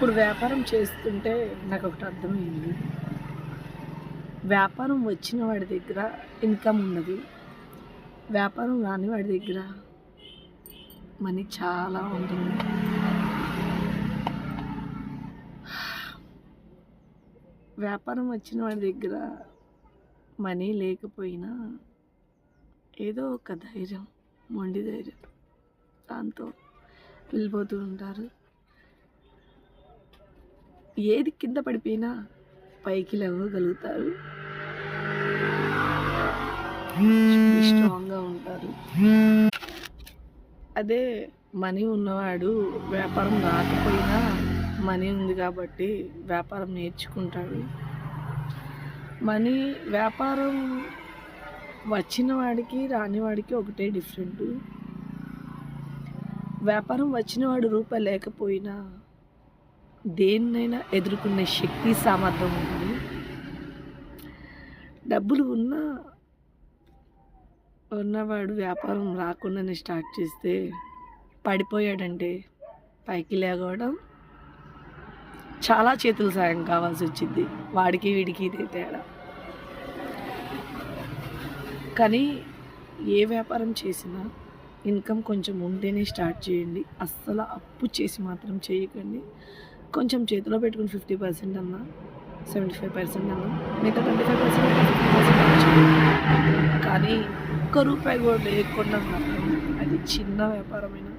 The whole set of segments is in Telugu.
ఇప్పుడు వ్యాపారం చేస్తుంటే నాకు ఒకటి అర్థమైంది. వ్యాపారం వచ్చిన వాడి దగ్గర ఇన్కమ్ ఉన్నది. వ్యాపారం రాని వాడి దగ్గర మనీ చాలా ఉంటుంది. వ్యాపారం వచ్చిన వాడి దగ్గర మనీ లేకపోయినా ఏదో ఒక ధైర్యం, మొండి ధైర్యం, దాంతో వెళ్ళిపోతూ ఉంటారు. ఏది కింద పడిపోయినా పైకి లేవగలుగుతారు. స్ట్రాంగ్గా ఉంటారు. అదే మనీ ఉన్నవాడు వ్యాపారం రాకపోయినా మనీ ఉంది కాబట్టి వ్యాపారం నేర్చుకుంటాడు. వ్యాపారం వచ్చిన వాడికి రాని వాడికి ఒకటే డిఫరెంట్. వ్యాపారం వచ్చిన వాడు రూపాయి లేకపోయినా దేన్నైనా ఎదుర్కొనే శక్తి, సామర్థ్యం ఉంది. డబ్బులు ఉన్నవాడు వ్యాపారం రాకుండానే స్టార్ట్ చేస్తే పడిపోయాడంటే పైకి లేగవడం చాలా చేతుల సాయం కావాల్సి వచ్చింది. వాడికి వీడికి ఇదే తేడా. కానీ ఏ వ్యాపారం చేసినా ఇన్కమ్ కొంచెం ఉంటేనే స్టార్ట్ చేయండి. అస్సలు అప్పు చేసి మాత్రం చేయకండి. కొంచెం చేతిలో పెట్టుకుని 50% అన్నా, 75% అన్నా, మిగతా 25% చేయండి. కానీ ఒక్క రూపాయి కూడా లేకుండా మాత్రం అది చిన్న వ్యాపారమైనా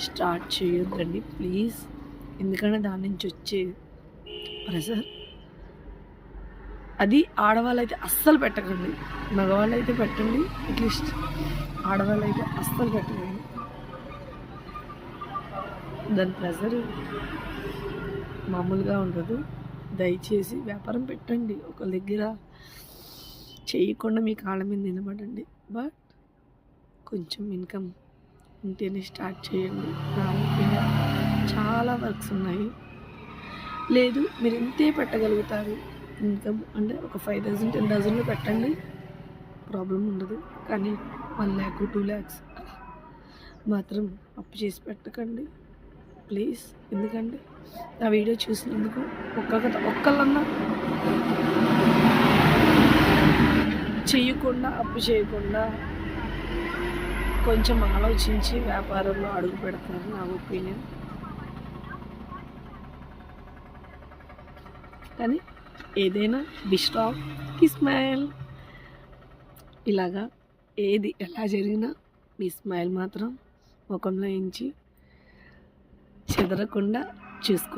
స్టార్ట్ చేయొద్దండి ప్లీజ్. ఎందుకంటే దాని నుంచి వచ్చే ప్రెషర్ అది ఆడవాళ్ళైతే అస్సలు పెట్టకండి. మగవాళ్ళు అయితే పెట్టండి, అట్లీస్ట్ ఆడవాళ్ళు అయితే అస్సలు పెట్టకండి. దాని ప్రెషర్ మామూలుగా ఉండదు. దయచేసి వ్యాపారం పెట్టండి. ఒకళ్ళ దగ్గర చేయకుండా మీ కాళ్ళ మీద నిలబడండి. బట్ కొంచెం ఇన్కమ్ ఉంటేనే స్టార్ట్ చేయండి. నా ఒపీనియన్. చాలా వర్క్స్ ఉన్నాయి. లేదు మీరు ఇంతే పెట్టగలుగుతారు ఇన్కమ్ అంటే ఒక 5,000 10,000 పెట్టండి, ప్రాబ్లం ఉండదు. కానీ 1 lakh 2 lakhs మాత్రం అప్పు చేసి పెట్టకండి ప్లీజ్. ఎందుకంటే నా వీడియో చూసినందుకు ఒక్కళ్ళన్నా చేయకుండా, అప్పు చేయకుండా కొంచెం ఆలోచించి వ్యాపారంలో అడుగు పెడతారు నా ఒపీనియన్. కానీ ఏదైనా బి స్ట్రాంగ్, కీ స్మైల్. ఇలాగా ఏది ఎలా జరిగినా మీ స్మైల్ మాత్రం ముఖంలో ఇంచి చెదరకుండా చూసుకో.